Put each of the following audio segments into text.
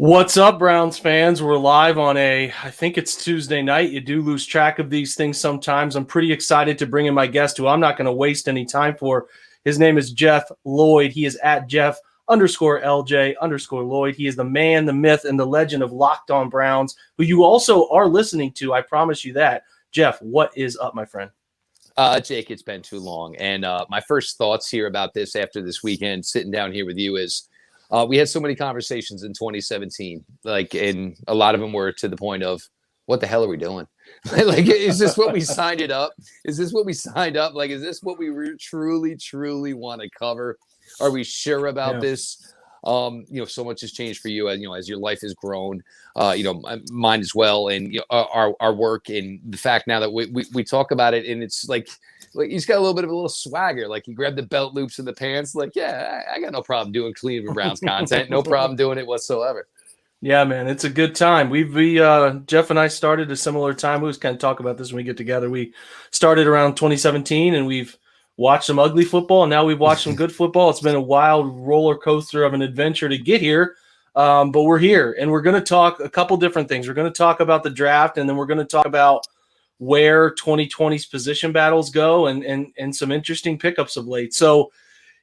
What's up, Browns fans? We're live on I think it's Tuesday night. You do lose track of these things sometimes. I'm pretty excited to bring in my guest who I'm not going to waste any time for. His name is Jeff Lloyd. He is at Jeff_LJ_Lloyd. He is the man, the myth, and the legend of Locked On Browns, who you also are listening to. I promise you that. Jeff, what is up, my friend? Jake, it's been too long. And my first thoughts here about this after this weekend, sitting down here with you is, we had so many conversations in 2017, and a lot of them were to the point of, what the hell are we doing? Is this what we signed it up? Is this what we signed up? Is this what we truly want to cover? Are we sure about this? So much has changed for you as your life has grown, mine as well. And our work, and the fact now that we talk about it, and it's like he's got a little swagger. He grabbed the belt loops and the pants. I got no problem doing Cleveland Browns content. No problem doing it whatsoever. Yeah, man, it's a good time. We Jeff and I started a similar time. We was kind of talk about this when we get together. We started around 2017, and we've watched some ugly football, and now we've watched some good football. It's been a wild roller coaster of an adventure to get here, but we're here, and we're going to talk a couple different things. We're going to talk about the draft, and then we're going to talk about where 2020's position battles go, and some interesting pickups of late. So,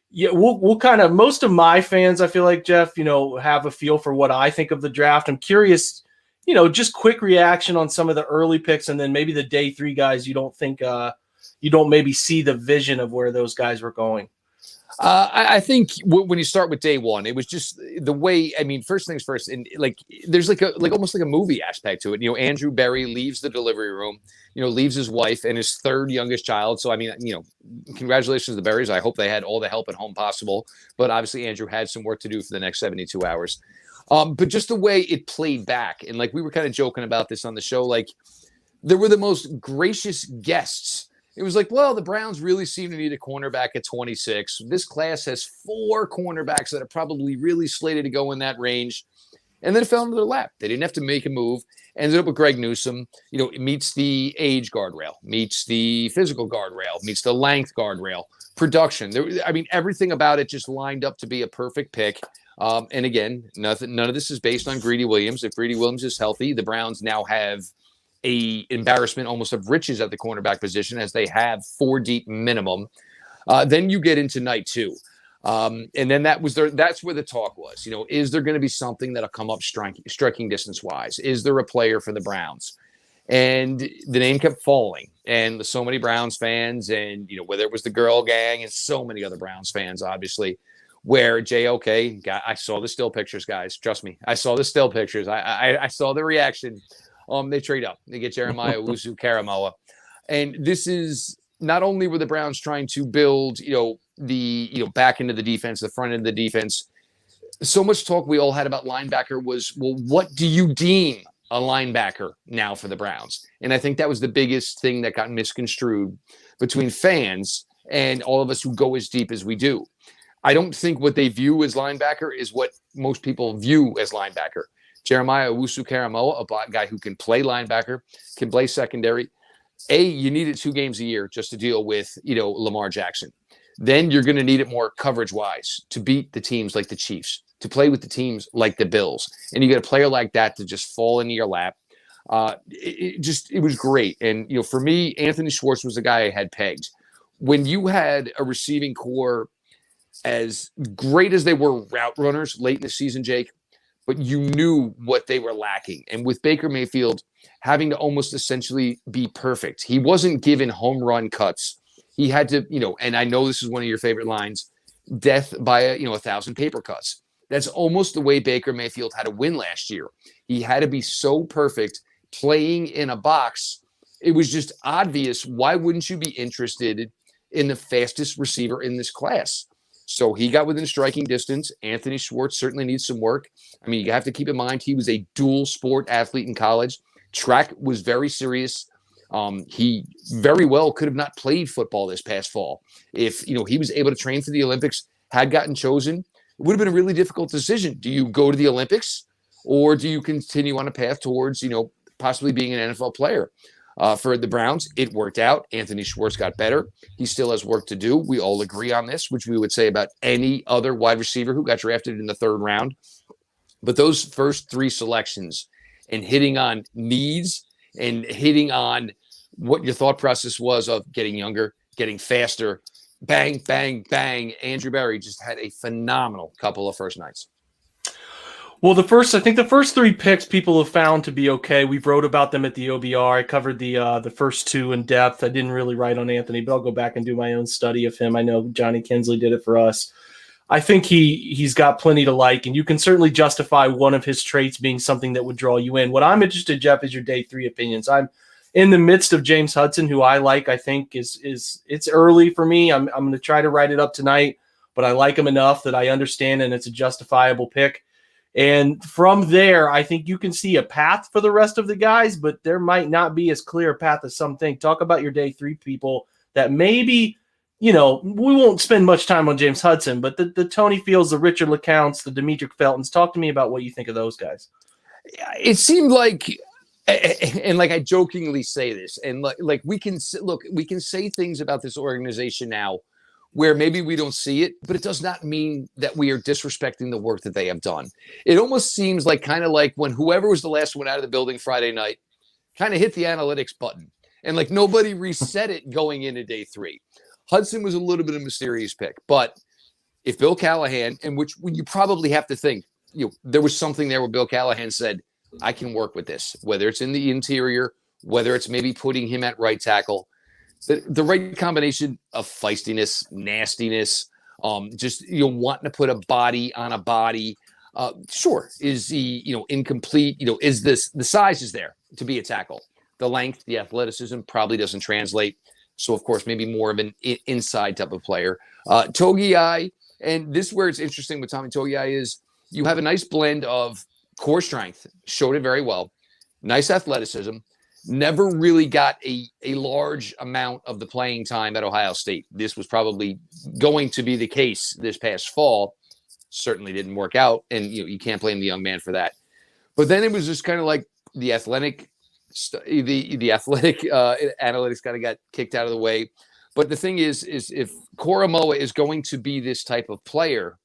yeah, we'll kind of, most of my fans, I feel like, Jeff, have a feel for what I think of the draft. I'm curious, just quick reaction on some of the early picks, and then maybe the day three guys you don't think you don't maybe see the vision of where those guys were going. I think when you start with day one, it was just the way. I mean, first things first, and there's almost like a movie aspect to it. Andrew Berry leaves the delivery room, leaves his wife and his third youngest child. So I mean, congratulations to the Berrys. I hope they had all the help at home possible. But obviously, Andrew had some work to do for the next 72 hours. But just the way it played back, and we were kind of joking about this on the show, there were the most gracious guests. It was the Browns really seem to need a cornerback at 26. This class has 4 cornerbacks that are probably really slated to go in that range. And then it fell into their lap. They didn't have to make a move. Ended up with Greg Newsome. It meets the age guardrail, meets the physical guardrail, meets the length guardrail, production. Everything about it just lined up to be a perfect pick. And again, none of this is based on Greedy Williams. If Greedy Williams is healthy, the Browns now have a embarrassment almost of riches at the cornerback position, as they have 4 deep minimum. Then you get into night 2. And then that's where the talk was. Is there going to be something that'll come up striking distance wise? Is there a player for the Browns? And the name kept falling. And so many Browns fans, and whether it was the girl gang and so many other Browns fans, obviously, where JOK, I saw the still pictures, guys. Trust me, I saw the still pictures. I saw the reaction. They trade up. They get Jeremiah Owusu-Koramoah. And this is not only were the Browns trying to build, the back end of the defense, the front end of the defense. So much talk we all had about linebacker was, well, what do you deem a linebacker now for the Browns? And I think that was the biggest thing that got misconstrued between fans and all of us who go as deep as we do. I don't think what they view as linebacker is what most people view as linebacker. Jeremiah Owusu-Koramoah, a guy who can play linebacker, can play secondary. You need it 2 games a year just to deal with, Lamar Jackson. Then you're going to need it more coverage-wise to beat the teams like the Chiefs, to play with the teams like the Bills. And you get a player like that to just fall into your lap. It was great. And, for me, Anthony Schwartz was the guy I had pegged. When you had a receiving core as great as they were route runners late in the season, Jake, but you knew what they were lacking. And with Baker Mayfield having to almost essentially be perfect, he wasn't given home run cuts. He had to, and I know this is one of your favorite lines, death by 1,000 paper cuts. That's almost the way Baker Mayfield had to win last year. He had to be so perfect playing in a box. It was just obvious. Why wouldn't you be interested in the fastest receiver in this class? So he got within striking distance. Anthony Schwartz certainly needs some work. You have to keep in mind he was a dual sport athlete in college. Track was very serious. He very well could have not played football this past fall. If, he was able to train for the Olympics, had gotten chosen, it would have been a really difficult decision. Do you go to the Olympics, or do you continue on a path towards, possibly being an NFL player? For the Browns, it worked out. Anthony Schwartz got better. He still has work to do. We all agree on this, which we would say about any other wide receiver who got drafted in the 3rd round. But those first 3 selections and hitting on needs and hitting on what your thought process was of getting younger, getting faster, bang, bang, bang. Andrew Berry just had a phenomenal couple of first nights. Well, I think the first 3 picks people have found to be okay. We've wrote about them at the OBR. I covered the first 2 in depth. I didn't really write on Anthony, but I'll go back and do my own study of him. I know Johnny Kinsley did it for us. I think he's got plenty to like, and you can certainly justify one of his traits being something that would draw you in. What I'm interested, Jeff, is your day 3 opinions. I'm in the midst of James Hudson, who I like. I think is it's early for me. I'm going to try to write it up tonight, but I like him enough that I understand, and it's a justifiable pick. And from there, I think you can see a path for the rest of the guys, but there might not be as clear a path as some think. Talk about your day 3 people that maybe, we won't spend much time on James Hudson, but the Tony Fields, the Richard LeCounts, the Demetric Feltons. Talk to me about what you think of those guys. It seemed like, and like I jokingly say this, and like we can say things about this organization now where maybe we don't see it, but it does not mean that we are disrespecting the work that they have done. It almost seems like kind of like when whoever was the last one out of the building Friday night kind of hit the analytics button and like nobody reset it going into day 3. Hudson was a little bit of a mysterious pick, but if Bill Callahan, and which you probably have to think, there was something there where Bill Callahan said, I can work with this, whether it's in the interior, whether it's maybe putting him at right tackle. The right combination of feistiness, nastiness, just wanting to put a body on a body. Sure, is he incomplete? Is the size is there to be a tackle? The length, the athleticism probably doesn't translate. So of course, maybe more of an inside type of player. Togiai, and this is where it's interesting with Tommy Togiai is you have a nice blend of core strength, showed it very well, nice athleticism. Never really got a large amount of the playing time at Ohio State. This was probably going to be the case this past fall. Certainly didn't work out, and you can't blame the young man for that. But then it was just kind of like the athletic, analytics kind of got kicked out of the way. But the thing is if Koromoa is going to be this type of player,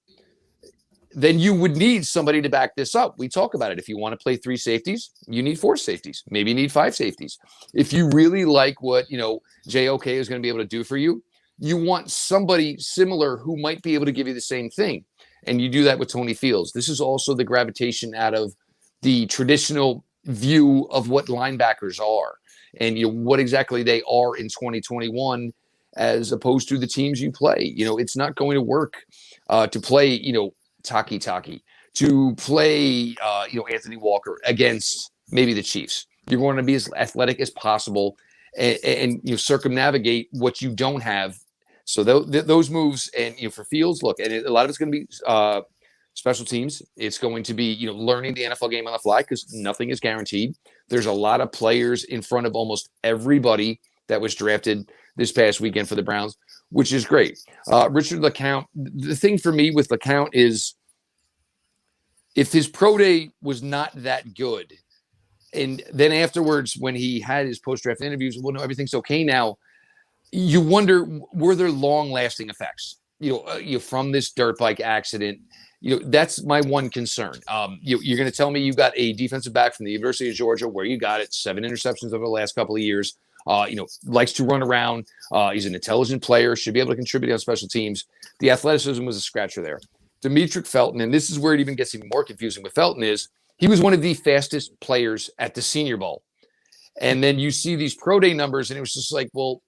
then you would need somebody to back this up. We talk about it. If you want to play 3 safeties, you need 4 safeties. Maybe you need 5 safeties. If you really like what, JOK is going to be able to do for you, you want somebody similar who might be able to give you the same thing. And you do that with Tony Fields. This is also the gravitation out of the traditional view of what linebackers are and what exactly they are in 2021 as opposed to the teams you play. It's not going to work to play, Taki, to play, Anthony Walker against maybe the Chiefs. You're going to be as athletic as possible and circumnavigate what you don't have. So those moves and for Fields, look, and a lot of it's going to be special teams. It's going to be learning the NFL game on the fly because nothing is guaranteed. There's a lot of players in front of almost everybody that was drafted this past weekend for the Browns, which is great. Richard LeCount, the thing for me with LeCount is if his pro day was not that good, and then afterwards when he had his post-draft interviews, well, no, everything's okay now, you wonder, were there long-lasting effects, from this dirt bike accident? That's my one concern. You're going to tell me you got a defensive back from the University of Georgia where you got it, 7 interceptions over the last couple of years, likes to run around. He's an intelligent player, should be able to contribute on special teams. The athleticism was a scratcher there. Demetric Felton, and this is where it even gets even more confusing with Felton, is he was one of the fastest players at the Senior Bowl. And then you see these pro day numbers, and it was just like, well,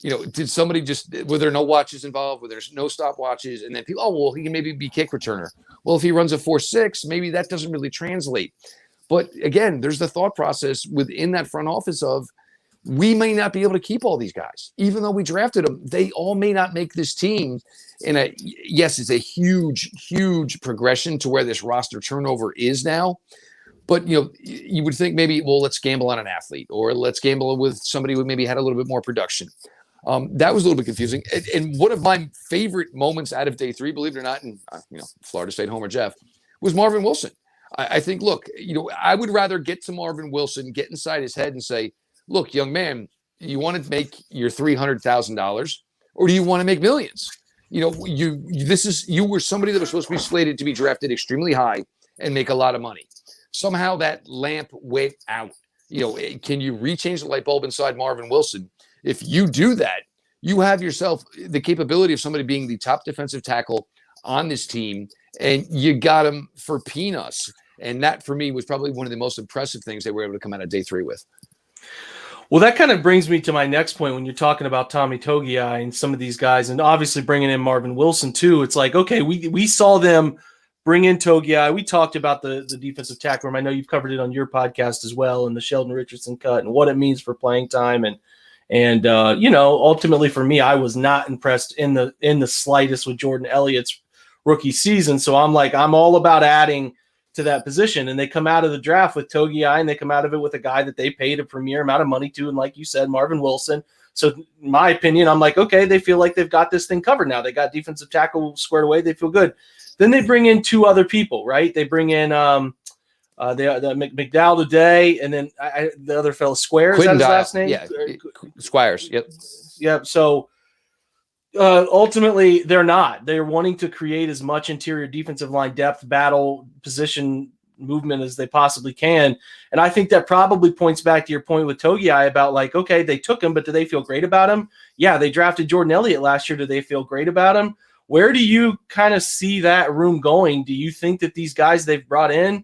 did somebody were there no watches involved? Were there no stopwatches? And then people, well, he can maybe be kick returner. Well, if he runs a 4.6, maybe that doesn't really translate. But again, there's the thought process within that front office of we may not be able to keep all these guys. Even though we drafted them, they all may not make this team. And yes, it's a huge, huge progression to where this roster turnover is now. But, you would think maybe, well, let's gamble on an athlete or let's gamble with somebody who maybe had a little bit more production. That was a little bit confusing. And one of my favorite moments out of day 3, believe it or not, and Florida State homer Jeff, was Marvin Wilson. I think, look, I would rather get to Marvin Wilson, get inside his head and say, look, young man, you want to make your $300,000 or do you want to make millions? You were somebody that was supposed to be slated to be drafted extremely high and make a lot of money. Somehow that lamp went out. Can you rechange the light bulb inside Marvin Wilson? If you do that, you have yourself the capability of somebody being the top defensive tackle on this team, and you got him for peanuts. And that, for me, was probably one of the most impressive things they were able to come out of day 3 with. Well, that kind of brings me to my next point when you're talking about Tommy Togiai and some of these guys, and obviously bringing in Marvin Wilson too. It's like, okay, we saw them bring in Togiai. We talked about the defensive tackle room. I know you've covered it on your podcast as well, and the Sheldon Richardson cut and what it means for playing time. And ultimately for me, I was not impressed in the slightest with Jordan Elliott's rookie season. So I'm all about adding to that position. And they come out of the draft with Togiai, and they come out of it with a guy that they paid a premier amount of money to. And like you said, Marvin Wilson. So in my opinion, I'm like, okay, they feel like they've got this thing covered now. They got defensive tackle squared away. They feel good. Then they bring in 2 other people, right? They bring in the McDowell today, and then the other fellow, Squares, is that his last name? Yeah, Squires. Yep. So ultimately, they're not. They're wanting to create as much interior defensive line depth, battle, position movement as they possibly can. And I think that probably points back to your point with Togiai about okay, they took him, but do they feel great about him? Yeah, they drafted Jordan Elliott last year. Do they feel great about him? Where do you kind of see that room going? Do you think that these guys they've brought in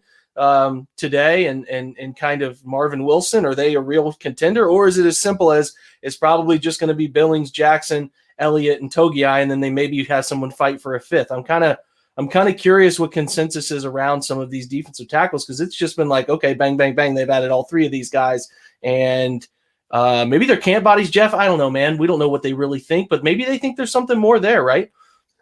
today and kind of Marvin Wilson, are they a real contender, or is it as simple as it's probably just going to be Billings, Jackson, Elliott, and Togiai, and then they maybe have someone fight for a 5th? I'm kind of curious what consensus is around some of these defensive tackles, because it's just been okay, bang, bang, bang. They've added all 3 of these guys, and maybe they're camp bodies, Jeff. I don't know, man. We don't know what they really think, but maybe they think there's something more there, right?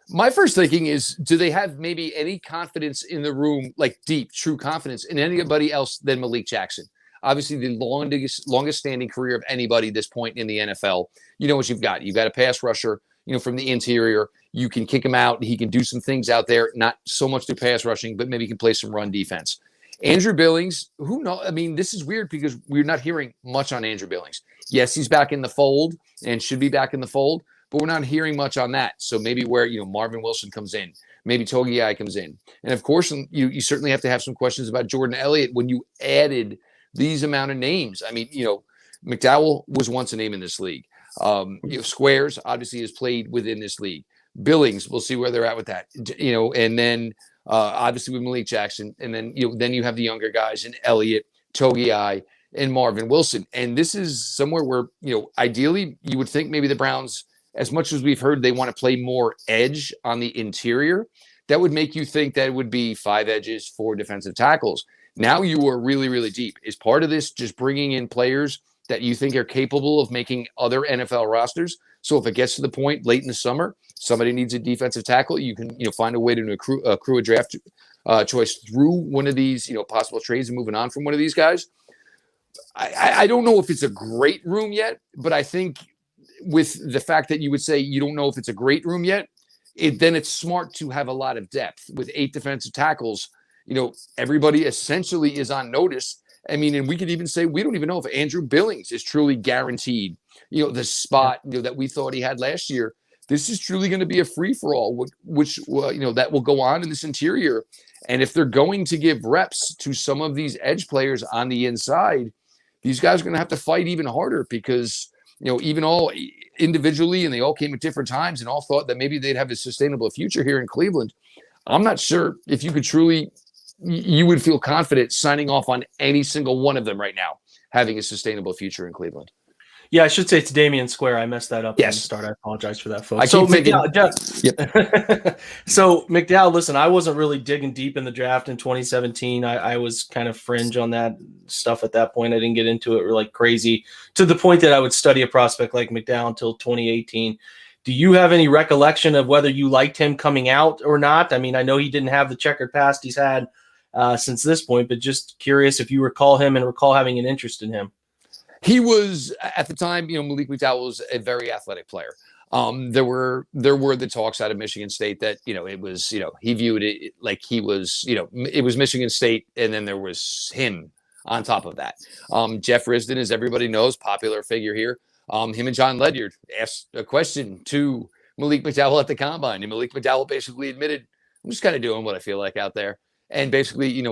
My first thinking is, do they have maybe any confidence in the room, like deep, true confidence in anybody else than Malik Jackson? Obviously, the longest standing career of anybody at this point in the NFL. You know what you've got. You've got a pass rusher, from the interior. You can kick him out. He can do some things out there, not so much through pass rushing, but maybe he can play some run defense. Andrew Billings, who knows? I mean, this is weird because we're not hearing much on Andrew Billings. Yes, he's back in the fold and should be back in the fold, but we're not hearing much on that. So maybe where, Marvin Wilson comes in, maybe Togiai comes in. And of course, you certainly have to have some questions about Jordan Elliott when you added these amount of names. I mean, McDowell was once a name in this league. Squares obviously has played within this league. Billings, we'll see where they're at with that, and then obviously with Malik Jackson. And then, then you have the younger guys in Elliott, Togiai, and Marvin Wilson. And this is somewhere where, ideally you would think maybe the Browns, as much as we've heard they want to play more edge on the interior, that would make you think that it would be 5 edges, 4 defensive tackles. Now you are really, really deep. Is part of this just bringing in players that you think are capable of making other NFL rosters? So if it gets to the point late in the summer, somebody needs a defensive tackle, you can find a way to accrue a draft choice through one of these possible trades and moving on from one of these guys. I don't know if it's a great room yet, but I think with the fact that you would say you don't know if it's a great room yet, then it's smart to have a lot of depth. With 8 defensive tackles, everybody essentially is on notice. I mean, and we could even say we don't even know if Andrew Billings is truly guaranteed, the spot that we thought he had last year. This is truly going to be a free-for-all, which that will go on in this interior. And if they're going to give reps to some of these edge players on the inside, these guys are going to have to fight even harder because even all individually, and they all came at different times and all thought that maybe they'd have a sustainable future here in Cleveland. I'm not sure if you could truly, you would feel confident signing off on any single one of them right now, having a sustainable future in Cleveland. Yeah, I should say it's Damian Square. I messed that up at the start. I apologize for that, folks. So McDowell, listen, I wasn't really digging deep in the draft in 2017. I was kind of fringe on that stuff at that point. I didn't get into it like crazy to the point that I would study a prospect like McDowell until 2018. Do you have any recollection of whether you liked him coming out or not? I mean, I know he didn't have the checkered past he's had since this point, but just curious if you recall him and recall having an interest in him. He was at the time, Malik Mcdowell was a very athletic player. There were the talks out of Michigan State that, it was, he viewed it like he was, it was Michigan State. And then there was him on top of that. Jeff Risdon, as everybody knows, popular figure here. Him and John Ledyard asked a question to Malik McDowell at the combine. And Malik McDowell basically admitted, I'm just kind of doing what I feel like out there. and basically,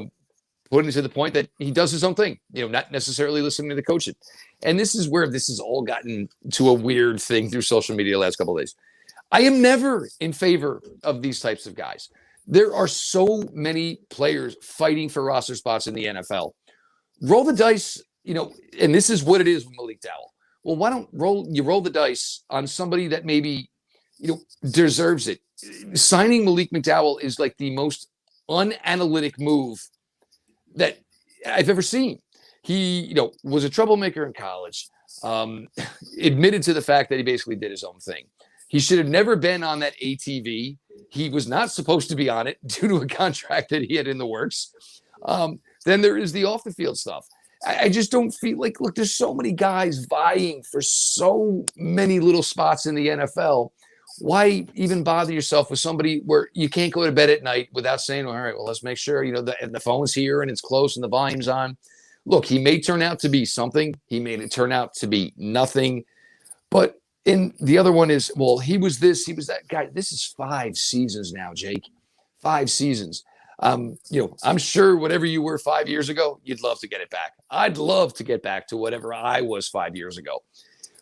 putting it to the point that he does his own thing, not necessarily listening to the coaches. And this is where this has all gotten to a weird thing through social media the last couple of days. I am never in favor of these types of guys. There are so many players fighting for roster spots in the NFL. Roll the dice, and this is what it is with Malik Mcdowell. Well, why don't you roll the dice on somebody that maybe, deserves it? Signing Malik Mcdowell is like the most unanalytic move that I've ever seen. He, was a troublemaker in college, admitted to the fact that he basically did his own thing. He should have never been on that ATV. He was not supposed to be on it due to a contract that he had in the works. Then there is the off the field stuff. I just don't feel like, look, there's so many guys vying for so many little spots in the NFL. Why even bother yourself with somebody where you can't go to bed at night without saying, all right, well, let's make sure, the phone's here and it's close and the volume's on. Look, he may turn out to be something. He made it turn out to be nothing. But in the other one is, well, he was this, he was that guy. This is 5 seasons now, Jake. 5 seasons. I'm sure whatever you were 5 years ago, you'd love to get it back. I'd love to get back to whatever I was 5 years ago.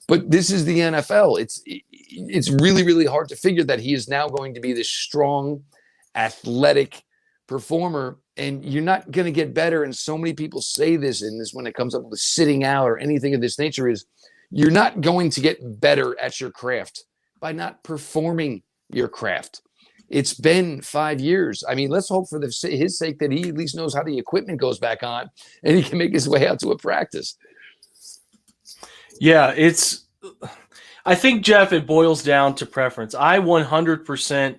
But this is the NFL. It's really, really hard to figure that he is now going to be this strong, athletic performer, and you're not going to get better. And so many people say this, and this when it comes up with sitting out or anything of this nature is you're not going to get better at your craft by not performing your craft. It's been 5 years. I mean, let's hope for his sake that he at least knows how the equipment goes back on and he can make his way out to a practice. Yeah, I think, Jeff, it boils down to preference. I 100%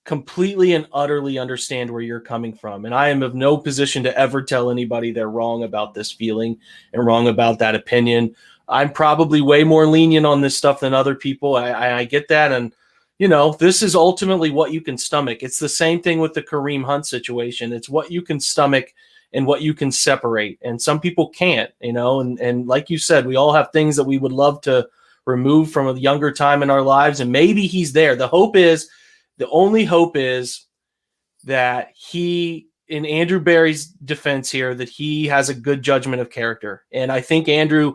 completely and utterly understand where you're coming from. And I am of no position to ever tell anybody they're wrong about this feeling and wrong about that opinion. I'm probably way more lenient on this stuff than other people. I get that. And, this is ultimately what you can stomach. It's the same thing with the Kareem Hunt situation. It's what you can stomach and what you can separate. And some people can't, and like you said, we all have things that we would love to remove from a younger time in our lives. And maybe he's there. The only hope is that he, in Andrew Berry's defense here, that he has a good judgment of character. And I think Andrew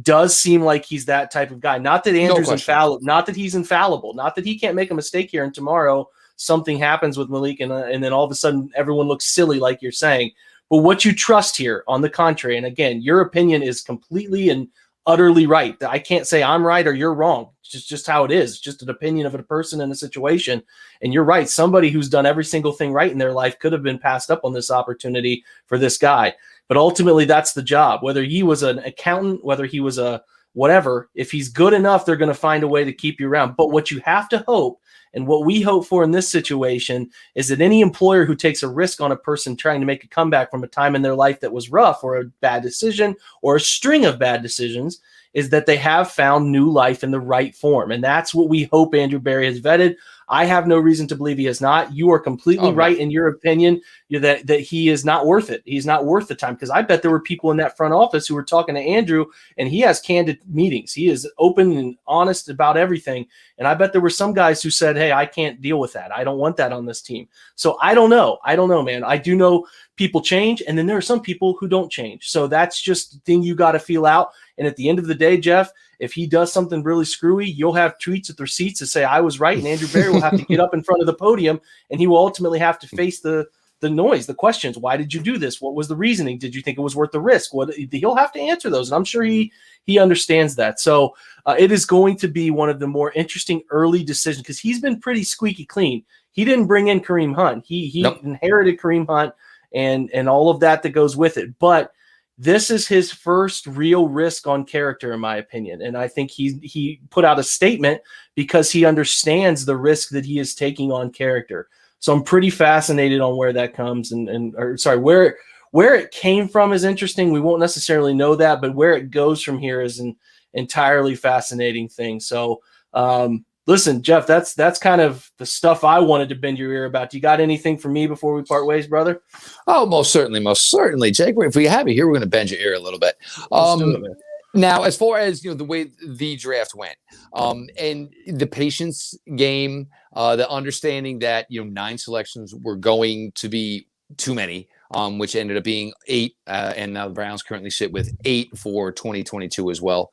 does seem like he's that type of guy. Not that Andrew's infallible, not that he's infallible, not that he can't make a mistake here and tomorrow something happens with Malik and then all of a sudden everyone looks silly like you're saying. But what you trust here, on the contrary, and again, your opinion is completely and utterly right. I can't say I'm right or you're wrong. It's just how it is. It's just an opinion of a person in a situation. And you're right. Somebody who's done every single thing right in their life could have been passed up on this opportunity for this guy. But ultimately, that's the job. Whether he was an accountant, whether he was a whatever, if he's good enough, they're going to find a way to keep you around. But what you have to hope, and what we hope for in this situation, is that any employer who takes a risk on a person trying to make a comeback from a time in their life that was rough or a bad decision or a string of bad decisions is that they have found new life in the right form. And that's what we hope Andrew Berry has vetted. I have no reason to believe he has not. You are completely right in your opinion that he is not worth it. He's not worth the time, because I bet there were people in that front office who were talking to Andrew, and he has candid meetings. He is open and honest about everything. And I bet there were some guys who said, hey, I can't deal with that. I don't want that on this team. So I don't know, man. I do know people change, and then there are some people who don't change. So that's just the thing you got to feel out. And at the end of the day, Jeff, if he does something really screwy, you'll have tweets with receipts to say I was right, and Andrew Berry will have to get up in front of the podium, and he will ultimately have to face the noise, the questions. Why did you do this? What was the reasoning? Did you think it was worth the risk? He'll have to answer those, and I'm sure he understands that. So it is going to be one of the more interesting early decisions, because he's been pretty squeaky clean. He didn't bring in Kareem Hunt. He inherited Kareem Hunt and all of that goes with it. But this is his first real risk on character, in my opinion. And I think he put out a statement because he understands the risk that he is taking on character. So I'm pretty fascinated on where that comes where it came from is interesting. We won't necessarily know that, but where it goes from here is an entirely fascinating thing. So listen, Jeff, that's kind of the stuff I wanted to bend your ear about. Do you got anything for me before we part ways, brother? Oh, most certainly, Jake. If we have you here, we're going to bend your ear a little bit. Let's do it, man. Now, as far as the way the draft went, and the patience game, the understanding that 9 selections were going to be too many, which ended up being 8. And now the Browns currently sit with 8 for 2022 as well.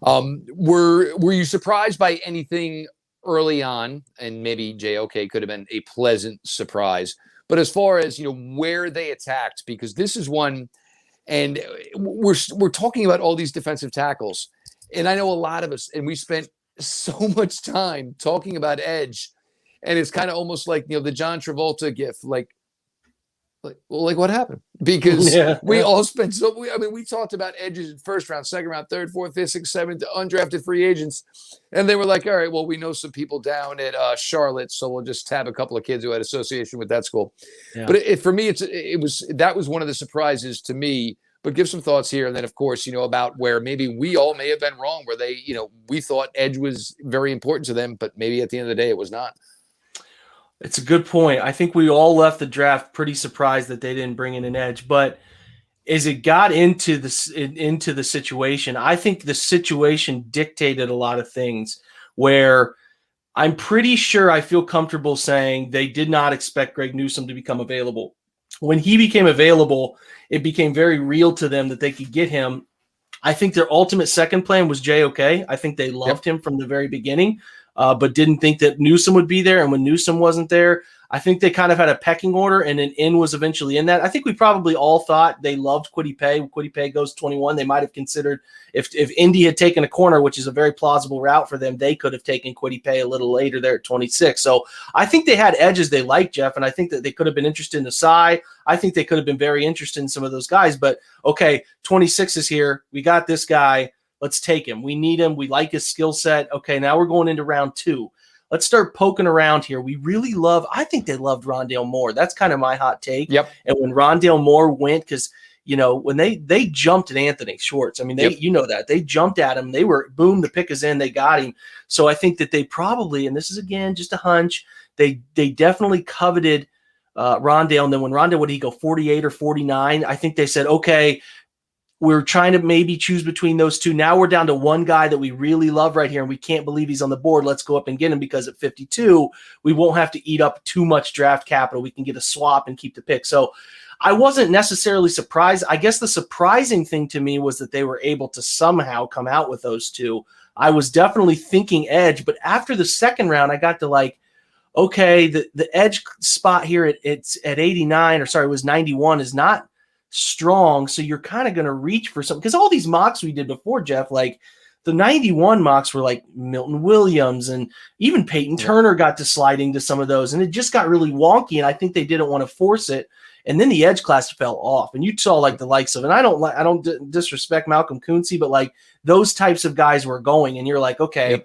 Were you surprised by anything early on? And maybe JOK could have been a pleasant surprise. But as far as, where they attacked, because this is one, and we're talking about all these defensive tackles. And I know a lot of us, and we spent so much time talking about edge. And it's kind of almost like, the John Travolta gif, like what happened? Because we all spent we talked about edges in first round, second round, third, fourth, fifth, sixth, seventh, undrafted free agents. And they were like, all right, well, we know some people down at Charlotte, so we'll just tab a couple of kids who had association with that school. Yeah. But for me, that was one of the surprises to me. But give some thoughts here. And then, of course, about where maybe we all may have been wrong, where they, we thought edge was very important to them, but maybe at the end of the day, it was not. It's a good point. I think we all left the draft pretty surprised that they didn't bring in an edge. But as it got into the situation, I think the situation dictated a lot of things where I'm pretty sure I feel comfortable saying they did not expect Greg Newsome to become available. When he became available, it became very real to them that they could get him. I think their ultimate second plan was JOK. I think they loved him from the very beginning. But didn't think that Newsome would be there. And when Newsome wasn't there, I think they kind of had a pecking order, and an in was eventually in that. I think we probably all thought they loved Kwity Paye. Kwity Paye goes 21. They might have considered if Indy had taken a corner, which is a very plausible route for them, they could have taken Kwity Paye a little later there at 26. So I think they had edges they liked, Jeff, and I think that they could have been interested in Asai. I think they could have been very interested in some of those guys. But, okay, 26 is here. We got this guy. Let's take him. We need him. We like his skill set. Okay, now we're going into round 2. Let's start poking around here. We really I think they loved Rondale Moore. That's kind of my hot take. Yep. And when Rondale Moore went, because, when they jumped at Anthony Schwartz, that. They jumped at him. They were, boom, the pick is in. They got him. So I think that they probably, and this is, again, just a hunch, they definitely coveted Rondale. And then when Rondale, would he go 48 or 49? I think they said, okay, we're trying to maybe choose between those two. Now we're down to one guy that we really love right here, and we can't believe he's on the board. Let's go up and get him, because at 52, we won't have to eat up too much draft capital. We can get a swap and keep the pick. So I wasn't necessarily surprised. I guess the surprising thing to me was that they were able to somehow come out with those two. I was definitely thinking edge, but after the second round, I got to okay, the edge spot here it's at 89, or sorry, it was 91, is not strong, so you're kind of going to reach for something, because all these mocks we did before, Jeff, the 91 mocks were like Milton Williams, and even Peyton Turner got to sliding to some of those, and it just got really wonky, and I think they didn't want to force it, and then the edge class fell off, and you saw the likes of, and I don't disrespect Malcolm Kuntz, but those types of guys were going, and you're like, okay,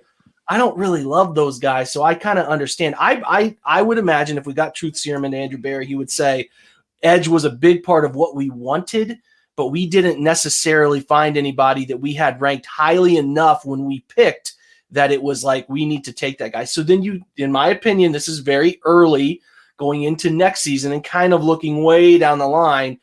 I don't really love those guys, so I kind of understand. I would imagine if we got Truth Serum and Andrew Barry, he would say edge was a big part of what we wanted, but we didn't necessarily find anybody that we had ranked highly enough when we picked that it was we need to take that guy. So then in my opinion, this is very early going into next season and kind of looking way down the line,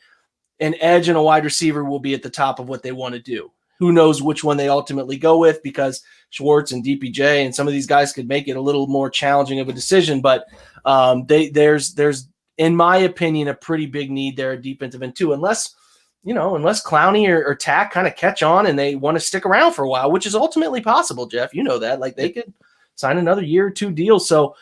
an edge and a wide receiver will be at the top of what they want to do. Who knows which one they ultimately go with, because Schwartz and DPJ and some of these guys could make it a little more challenging of a decision, but there's in my opinion, a pretty big need there at defensive end too, unless Clowney or Tack kind of catch on and they want to stick around for a while, which is ultimately possible, Jeff. You know that. They could sign another year or two deal. So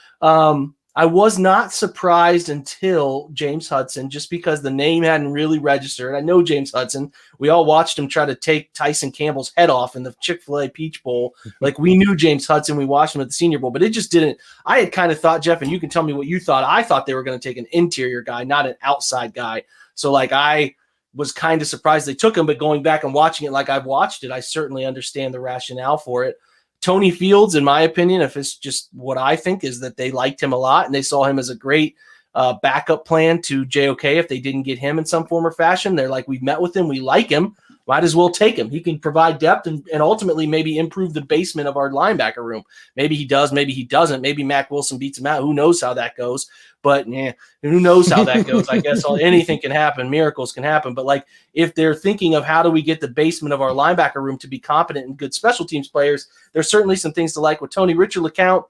I was not surprised until James Hudson, just because the name hadn't really registered. I know James Hudson. We all watched him try to take Tyson Campbell's head off in the Chick-fil-A Peach Bowl. We knew James Hudson. We watched him at the Senior Bowl, but it just didn't. I had kind of thought, Jeff, and you can tell me what you thought. I thought they were going to take an interior guy, not an outside guy. So I was kind of surprised they took him, but going back and watching it like I've watched it, I certainly understand the rationale for it. Tony Fields, in my opinion, if it's just what I think, is that they liked him a lot and they saw him as a great backup plan to JOK if they didn't get him in some form or fashion. They're like, we've met with him, we like him, might as well take him. He can provide depth and ultimately maybe improve the basement of our linebacker room. Maybe he does, maybe he doesn't. Maybe Mac Wilson beats him out. Who knows how that goes? But who knows how that goes? I guess anything can happen. Miracles can happen. But if they're thinking of how do we get the basement of our linebacker room to be competent and good special teams players, there's certainly some things to like with Tony. Richard Lecount,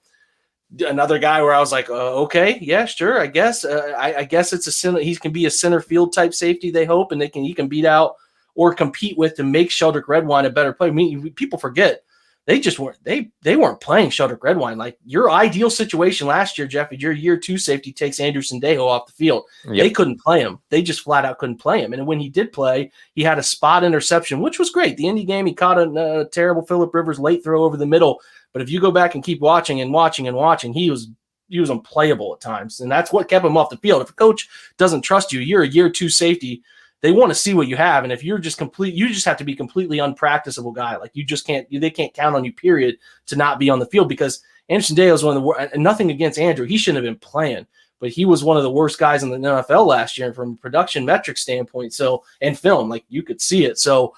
another guy where I was like, okay, yeah, sure, I guess. I guess it's a center. He can be a center field type safety. They hope, and he can beat out or compete with to make Sheldrick Redwine a better player. I mean, people forget they just weren't they weren't playing Sheldrick Redwine. Like your ideal situation last year, Jeff, your year 2 safety takes Andrew Sandejo off the field. Yep. They couldn't play him. They just flat out couldn't play him. And when he did play, he had a spot interception, which was great. The Indy game, he caught a terrible Phillip Rivers late throw over the middle. But if you go back and keep watching, he was unplayable at times. And that's what kept him off the field. If a coach doesn't trust you, you're a year 2 safety. They want to see what you have. And if you're just you just have to be completely unpracticable guy. Like they can't count on you, period, to not be on the field, because Anderson Dale is one of the worst, and nothing against Andrew. He shouldn't have been playing, but he was one of the worst guys in the NFL last year from a production metric standpoint. So, and film, like you could see it. So,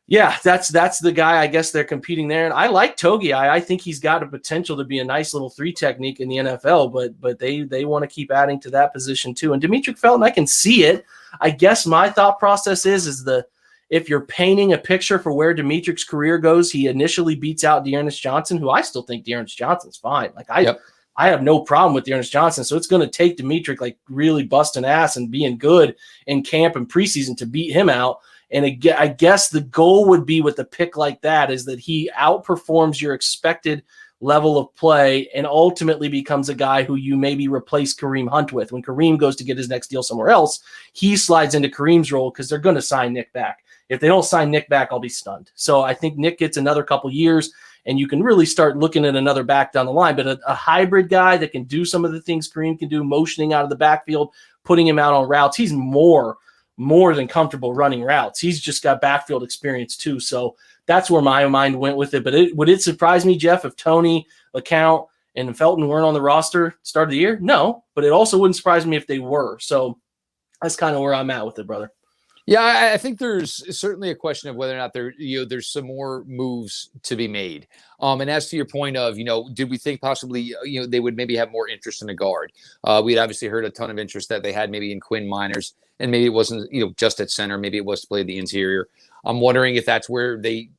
yeah, that's the guy I guess they're competing there. And I like Togi. I think he's got a potential to be a nice little 3 technique in the NFL, but they want to keep adding to that position too. And Demetric Felton, I can see it. I guess my thought process is if you're painting a picture for where Demetric's career goes, he initially beats out Dearness Johnson, who I still think Dearness Johnson's fine. Like I have no problem with Dearness Johnson. So it's going to take Demetric like really busting ass and being good in camp and preseason to beat him out. And again, I guess the goal would be with a pick like that is that he outperforms your expected level of play and ultimately becomes a guy who you maybe replace Kareem Hunt with. When Kareem goes to get his next deal somewhere else, he slides into Kareem's role because they're going to sign Nick back. If they don't sign Nick back, I'll be stunned. So I think Nick gets another couple years, and you can really start looking at another back down the line. But a hybrid guy that can do some of the things Kareem can do, motioning out of the backfield, putting him out on routes, he's more than comfortable running routes. He's just got backfield experience too. So that's where my mind went with it. But would it surprise me, Jeff, if Tony, Lecount, and Felton weren't on the roster start of the year? No, but it also wouldn't surprise me if they were. So that's kind of where I'm at with it, brother. Yeah, I think there's certainly a question of whether or not there's some more moves to be made. And as to your point of, did we think possibly, they would maybe have more interest in a guard? We'd obviously heard a ton of interest that they had maybe in Quinn Miners, and maybe it wasn't, just at center. Maybe it was to play the interior. I'm wondering if that's where they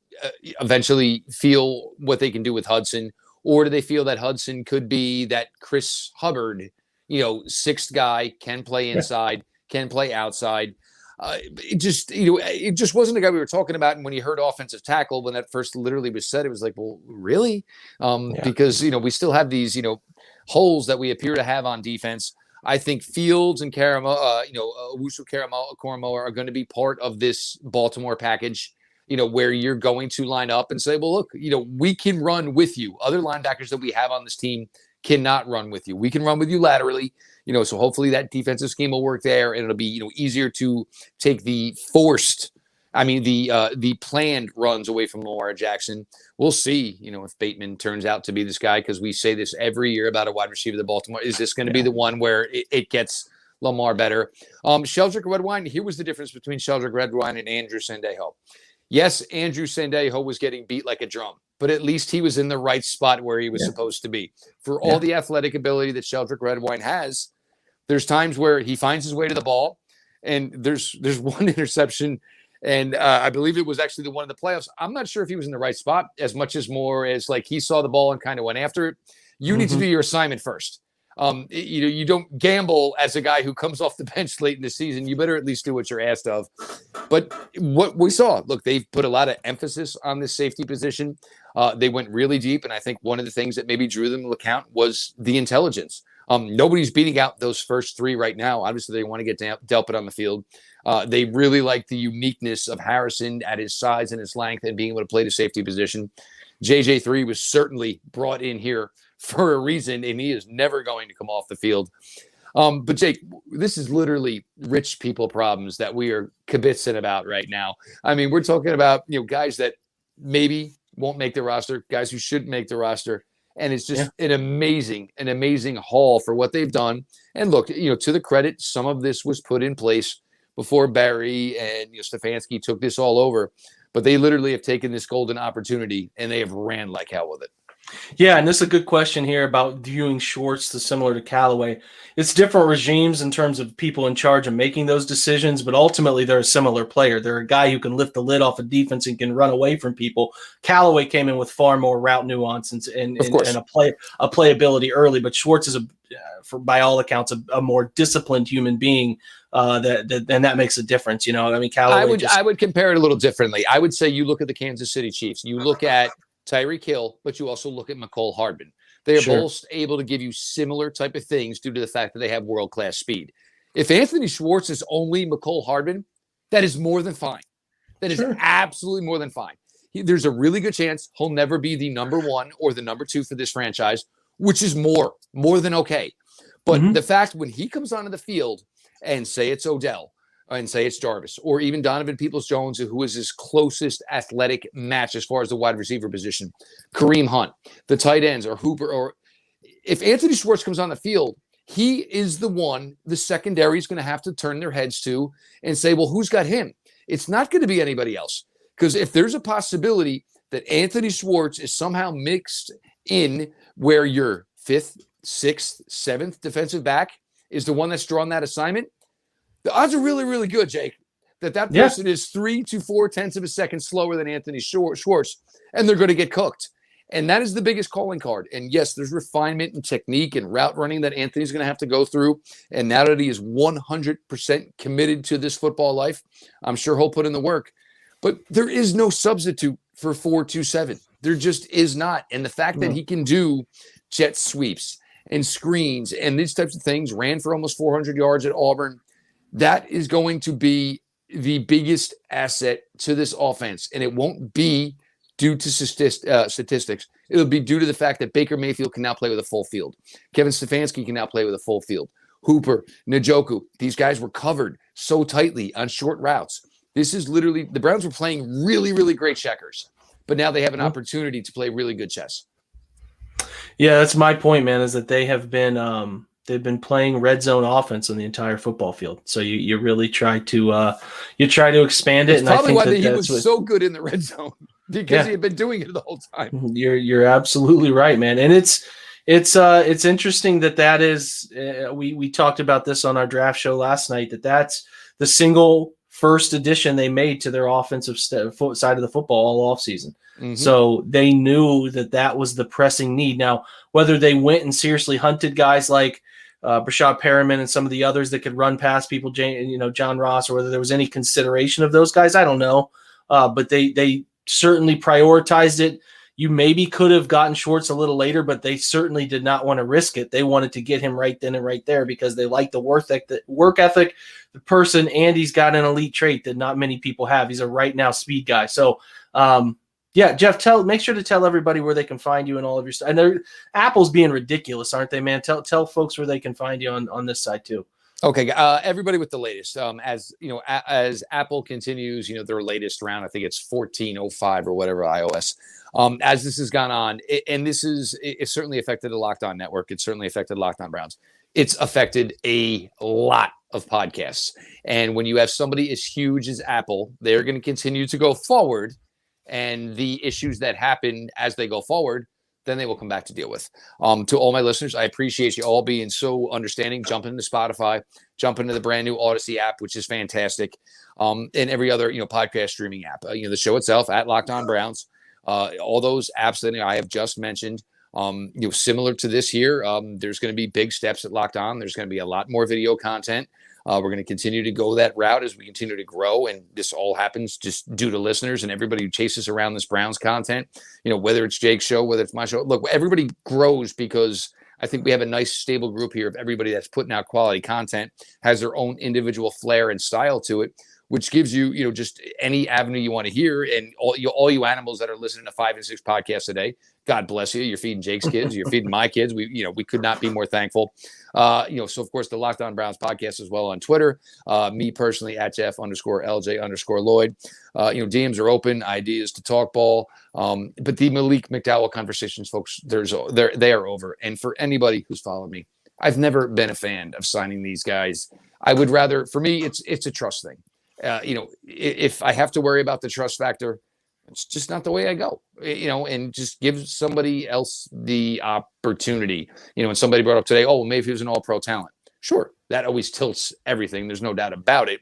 eventually feel what they can do with Hudson, or do they feel that Hudson could be that Chris Hubbard, 6th guy, can play inside, can play outside. It just wasn't a guy we were talking about. And when you heard offensive tackle, when that first literally was said, it was like, well, really? Because, we still have these, holes that we appear to have on defense. I think Fields and Owusu Karamoa are going to be part of this Baltimore package, where you're going to line up and say, well, look, we can run with you. Other linebackers that we have on this team cannot run with you. We can run with you laterally. So hopefully that defensive scheme will work there, and it'll be, easier to take the planned runs away from Lamar Jackson. We'll see, if Bateman turns out to be this guy, because we say this every year about a wide receiver that Baltimore. Is this going to be the one where it gets Lamar better? Sheldrick Redwine, here was the difference between Sheldrick Redwine and Andrew Sandejo. Yes, Andrew Sandejo was getting beat like a drum, but at least he was in the right spot where he was supposed to be. For all the athletic ability that Sheldrick Redwine has, there's times where he finds his way to the ball, and there's one interception, and I believe it was actually the one in the playoffs. I'm not sure if he was in the right spot as much as more as like he saw the ball and kind of went after it. You need to do your assignment first. You don't gamble as a guy who comes off the bench late in the season. You better at least do what you're asked of. But what we saw, look, they've put a lot of emphasis on this safety position. They went really deep, and I think one of the things that maybe drew them to Lecount was the intelligence. Nobody's beating out those first 3 right now. Obviously, they want to get Delpit on the field. They really like the uniqueness of Harrison at his size and his length and being able to play the safety position. JJ3 was certainly brought in here for a reason, and he is never going to come off the field. But Jake, this is literally rich people problems that we are kibitzing about right now. I mean, we're talking about, guys that maybe won't make the roster, guys who shouldn't make the roster. And it's just an amazing haul for what they've done. And look, to the credit, some of this was put in place before Barry and Stefanski took this all over. But they literally have taken this golden opportunity and they have ran like hell with it. Yeah, and this is a good question here about viewing Schwartz as similar to Callaway. It's different regimes in terms of people in charge of making those decisions, but ultimately they're a similar player. They're a guy who can lift the lid off a defense and can run away from people. Callaway came in with far more route nuance and Of course. a playability early, but Schwartz is by all accounts a more disciplined human being. And that makes a difference. You know, I mean, Callaway. I would compare it a little differently. I would say you look at the Kansas City Chiefs, you look at Tyreek Hill, but you also look at McCole Hardman. They are both able to give you similar type of things due to the fact that they have world-class speed. If Anthony Schwartz is only McCole Hardman, that is more than fine. That is absolutely more than fine. There's a really good chance he'll never be the number 1 or the number 2 for this franchise, which is more than okay. But the fact when he comes onto the field and say it's Odell and say it's Jarvis or even Donovan Peoples-Jones, who is his closest athletic match as far as the wide receiver position, Kareem Hunt, the tight ends, or Hooper, or if Anthony Schwartz comes on the field, he is the one the secondary is going to have to turn their heads to and say, well, who's got him? It's not going to be anybody else. Because if there's a possibility that Anthony Schwartz is somehow mixed in where your 5th, 6th, 7th defensive back is the one that's drawn that assignment, the odds are really, really good, Jake, that person is 3 to 4 tenths of a second slower than Anthony Schwartz, and they're going to get cooked. And that is the biggest calling card. And yes, there's refinement and technique and route running that Anthony's going to have to go through. And now that he is 100% committed to this football life, I'm sure he'll put in the work. But there is no substitute for 4-2-7. There just is not. And the fact that he can do jet sweeps and screens and these types of things, ran for almost 400 yards at Auburn, that is going to be the biggest asset to this offense. And it won't be due to statistics. It'll be due to the fact that Baker Mayfield can now play with a full field. Kevin Stefanski can now play with a full field. Hooper, Njoku, these guys were covered so tightly on short routes. This is literally, the Browns were playing really, really great checkers, but now they have an opportunity to play really good chess. Yeah, that's my point, man, is that they have been they've been playing red zone offense on the entire football field. So you really try to expand it. It's probably why he was so good in the red zone, because he had been doing it the whole time. You're absolutely right, man. And it's interesting that is we talked about this on our draft show last night, that's the single first addition they made to their offensive side of the football all offseason. So they knew that was the pressing need. Now, whether they went and seriously hunted guys like Brashad Perriman and some of the others that could run past people, John Ross, or whether there was any consideration of those guys, I don't know. But they certainly prioritized it. You maybe could have gotten Schwartz a little later, but they certainly did not want to risk it. They wanted to get him right then and right there because they like the work ethic, the person, and he's got an elite trait that not many people have. He's a right now speed guy. So, Jeff, make sure to tell everybody where they can find you and all of your stuff. And Apple's being ridiculous, aren't they, man? Tell folks where they can find you on this side too. Okay, everybody with the latest. As you know, as Apple continues, their latest round, I think it's 14.05 or whatever iOS. As this has gone on, it certainly affected the Locked On Network. It certainly affected Locked On Browns. It's affected a lot of podcasts. And when you have somebody as huge as Apple, they're going to continue to go forward. And the issues that happen as they go forward, then they will come back to deal with. To all my listeners, I appreciate you all being so understanding. Jump into Spotify, jump into the brand new Odyssey app, which is fantastic, and every other podcast streaming app. The show itself at Locked On Browns, all those apps that I have just mentioned. Similar to this here, there's going to be big steps at Locked On. There's going to be a lot more video content. We're going to continue to go that route as we continue to grow. And this all happens just due to listeners and everybody who chases around this Browns content, whether it's Jake's show, whether it's my show. Look, everybody grows because I think we have a nice stable group here of everybody that's putting out quality content, has their own individual flair and style to it, which gives you, just any avenue you want to hear. And all you animals that are listening to 5 and 6 podcasts a day, God bless you. You're feeding Jake's kids. You're feeding my kids. We could not be more thankful. So of course the Locked On Browns podcast as well on Twitter. Me personally at Jeff_LJ_Lloyd. DMs are open. Ideas to talk ball. But the Malik Mcdowell conversations, folks, they are over. And for anybody who's followed me, I've never been a fan of signing these guys. I would rather, for me, it's a trust thing. If I have to worry about the trust factor, It's just not the way I go, and just give somebody else the opportunity. And somebody brought up today, oh, well, maybe he was an all-pro talent. Sure, that always tilts everything. There's no doubt about it.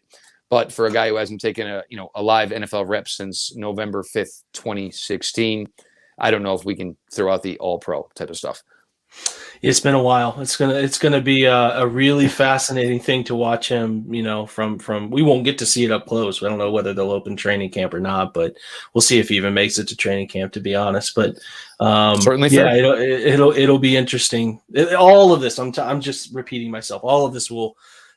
But for a guy who hasn't taken a live NFL rep since November 5th, 2016, I don't know if we can throw out the all-pro type of stuff. It's been a while. It's gonna be a really fascinating thing to watch him. From we won't get to see it up close. I don't know whether they'll open training camp or not, but we'll see if he even makes it to training camp. To be honest, but certainly, yeah, it'll be interesting. All of this, I'm just repeating myself. All of this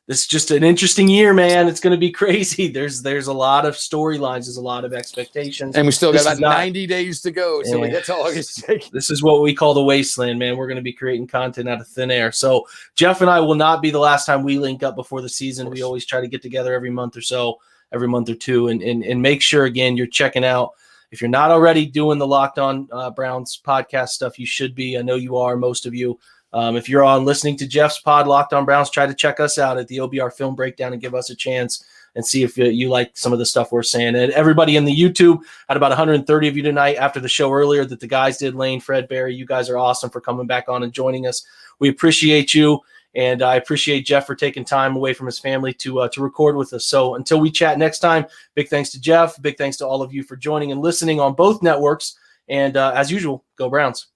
This is just an interesting year, man. It's going to be crazy. There's a lot of storylines. There's a lot of expectations. And we still got about 90 days to go till we get to August. This is what we call the wasteland, man. We're going to be creating content out of thin air. So Jeff and I will not be the last time we link up before the season. We always try to get together every month or so, every month or two, and make sure, again, you're checking out. If you're not already doing the Locked On Browns podcast stuff, you should be. I know you are, most of you. If you're on listening to Jeff's pod, Locked On Browns, try to check us out at the OBR Film Breakdown and give us a chance and see if you like some of the stuff we're saying. And everybody in the YouTube, had about 130 of you tonight after the show earlier that the guys did, Lane, Fred, Barry. You guys are awesome for coming back on and joining us. We appreciate you, and I appreciate Jeff for taking time away from his family to record with us. So until we chat next time, big thanks to Jeff. Big thanks to all of you for joining and listening on both networks. And as usual, go Browns.